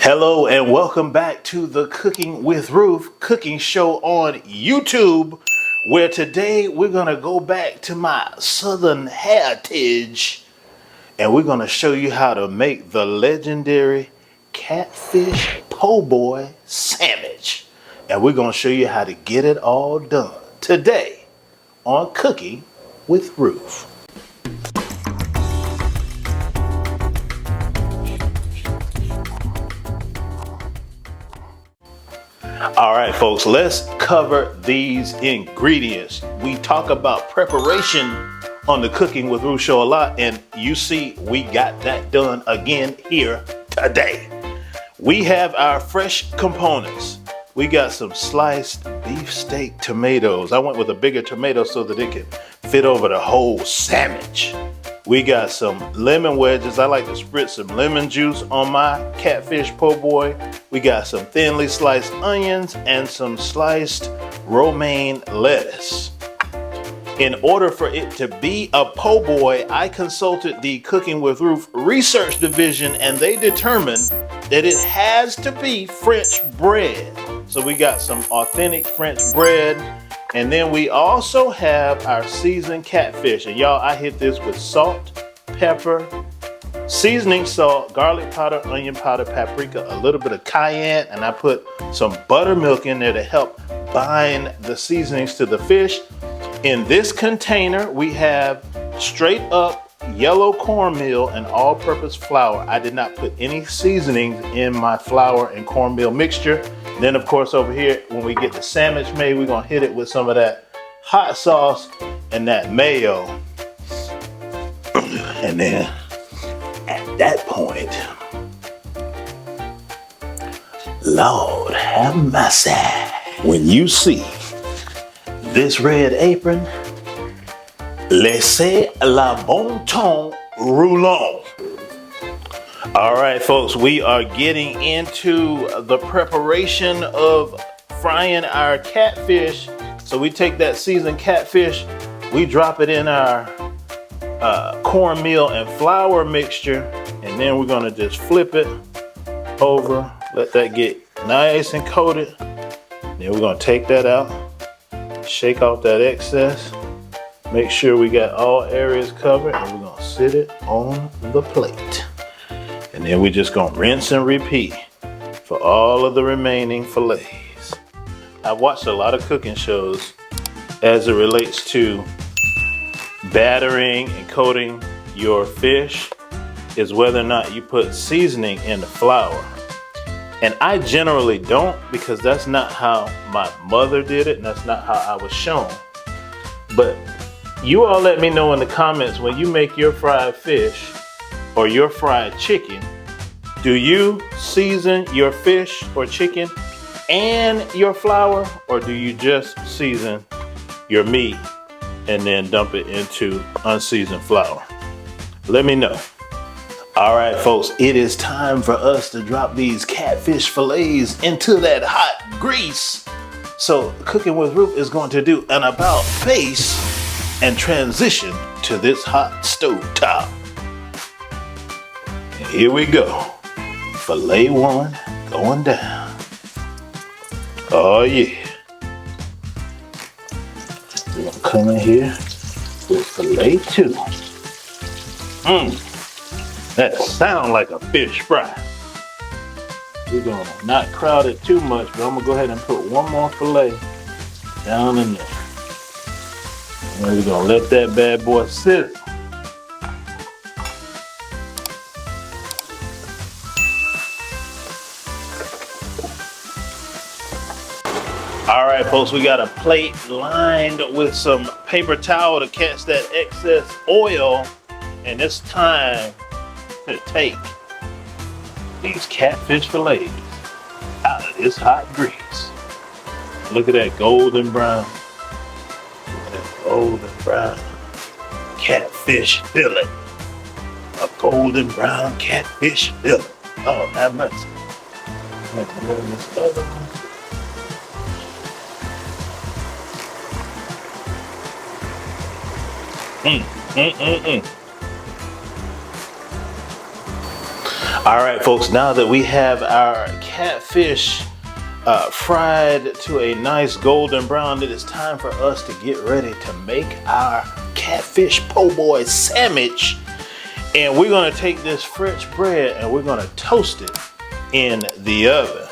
Hello and welcome back to the Cooking with Ruf cooking show on YouTube, where today we're going to go back to my southern heritage and we're going to show you how to make the legendary catfish po' boy sandwich. And we're going to show you how to get it all done today on Cooking with Ruf. All right, folks, let's cover these ingredients. We talk about preparation on the Cooking with Ruf show a lot, and you see we got that done again here today. We have our fresh components. We got some sliced beefsteak tomatoes. I went with a bigger tomato so that it can fit over the whole sandwich. We got some lemon wedges. I like to spritz some lemon juice on my catfish po' boy. We got some thinly sliced onions and some sliced romaine lettuce. In order for it to be a po' boy, I consulted the Cooking with Ruf research division and they determined that it has to be French bread. So we got some authentic French bread. And then we also have our seasoned catfish. And y'all, I hit this with salt, pepper, seasoning salt, garlic powder, onion powder, paprika, a little bit of cayenne, and I put some buttermilk in there to help bind the seasonings to the fish. In this container, we have straight up yellow cornmeal and all-purpose flour. I did not put any seasonings in my flour and cornmeal mixture. Then, of course, over here, when we get the sandwich made, we're gonna hit it with some of that hot sauce and that mayo. And then at that point, Lord have mercy, when you see this red apron, laissez la bon ton roulant. All right, folks, we are getting into the preparation of frying our catfish. So we take that seasoned catfish, we drop it in our cornmeal and flour mixture, and then we're gonna just flip it over, let that get nice and coated. Then we're gonna take that out, shake off that excess, make sure we got all areas covered, and we're gonna sit it on the plate. And then we're just gonna rinse and repeat for all of the remaining fillets. I've watched a lot of cooking shows as it relates to battering and coating your fish, is whether or not you put seasoning in the flour. And I generally don't, because that's not how my mother did it and that's not how I was shown. But you all let me know in the comments, when you make your fried fish or your fried chicken, do you season your fish or chicken and your flour, or do you just season your meat and then dump it into unseasoned flour? Let me know. All right, folks, it is time for us to drop these catfish fillets into that hot grease. So Cooking with Ruf is going to do an about face and transition to this hot stove top. And here we go. Fillet one going down. Oh yeah. We're gonna come in here with fillet two. That sounds like a fish fry. We're gonna not crowd it too much, but I'm gonna go ahead and put one more fillet down in there. And we're gonna let that bad boy sizzle. All right, folks, we got a plate lined with some paper towel to catch that excess oil. And it's time to take these catfish fillets out of this hot grease. Look at that golden brown. Look at that golden brown catfish fillet. A golden brown catfish fillet. Oh, have mercy. Let's go to this other one. All right, folks, now that we have our catfish fried to a nice golden brown, it is time for us to get ready to make our catfish po' boy sandwich. And we're gonna take this French bread and we're gonna toast it in the oven.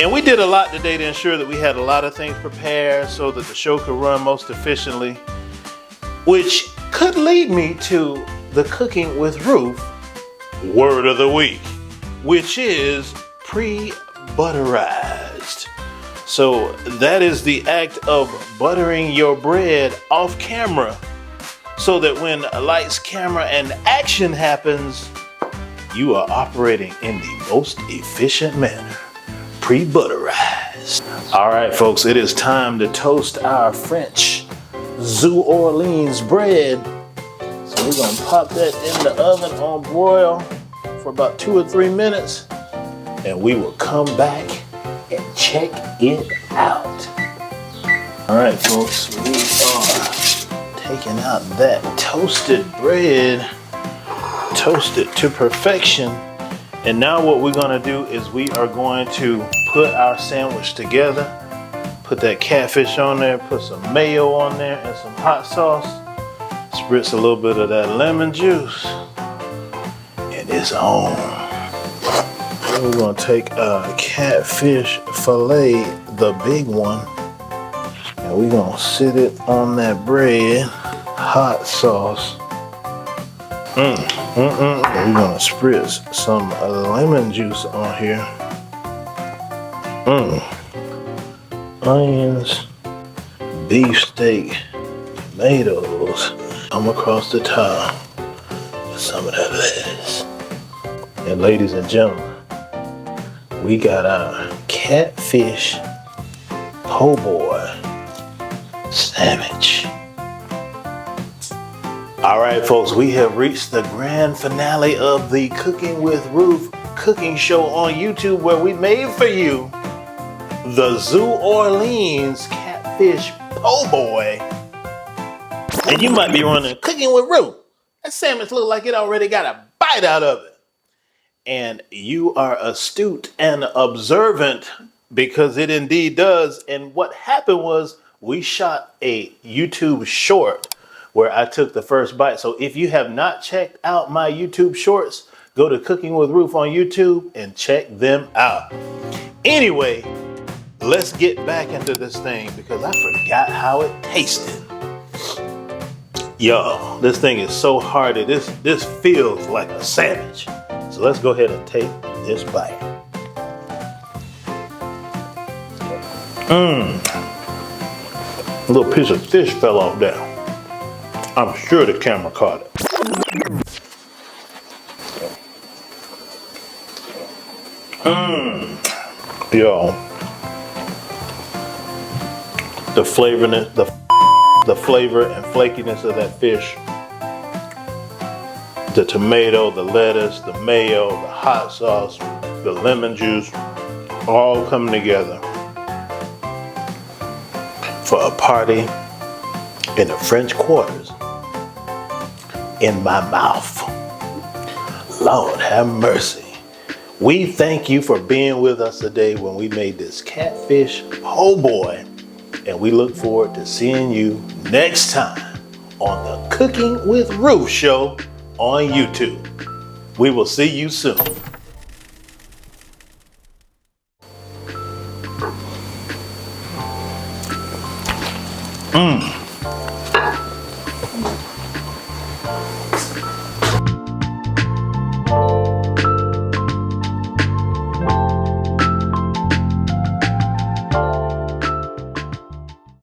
And we did a lot today to ensure that we had a lot of things prepared so that the show could run most efficiently, which could lead me to the Cooking with Ruf word of the week, which is prebutterized. So that is the act of buttering your bread off camera so that when lights, camera, and action happens, you are operating in the most efficient manner. Prebutterized. All right, folks, it is time to toast our French Zoo Orleans bread. So we're gonna pop that in the oven on broil for about 2 or 3 minutes, and we will come back and check it out. All right, folks, we are taking out that toasted bread, toasted to perfection. And now what we're gonna do is we are going to put our sandwich together, put that catfish on there, put some mayo on there and some hot sauce, spritz a little bit of that lemon juice, and it's on. Then we're gonna take a catfish fillet, the big one, and we're gonna sit it on that bread, hot sauce. We're gonna spritz some lemon juice on here. Onions, beefsteak, tomatoes. Come across the top with some of that lettuce. And ladies and gentlemen, we got our catfish po' boy sandwich. All right, folks, we have reached the grand finale of the Cooking with Ruf cooking show on YouTube, where we made for you the Zoo Orleans catfish po' boy. And you might be running, Cooking with Ruf, that sandwich look like it already got a bite out of it. And you are astute and observant, because it indeed does. And what happened was we shot a YouTube short where I took the first bite. So if you have not checked out my YouTube shorts, go to Cooking with Ruf on YouTube and check them out. Anyway, let's get back into this thing because I forgot how it tasted. Yo, this thing is so hearty. This feels like a sandwich. So let's go ahead and take this bite. A little piece of fish fell off there. I'm sure the camera caught it. Yo, the flavor and flakiness of that fish, the tomato, the lettuce, the mayo, the hot sauce, the lemon juice, all coming together for a party in the French Quarters in my mouth. Lord have mercy. We thank you for being with us today when we made this catfish po' boy, and we look forward to seeing you next time on the Cooking with Ruf show on YouTube. We will see you soon.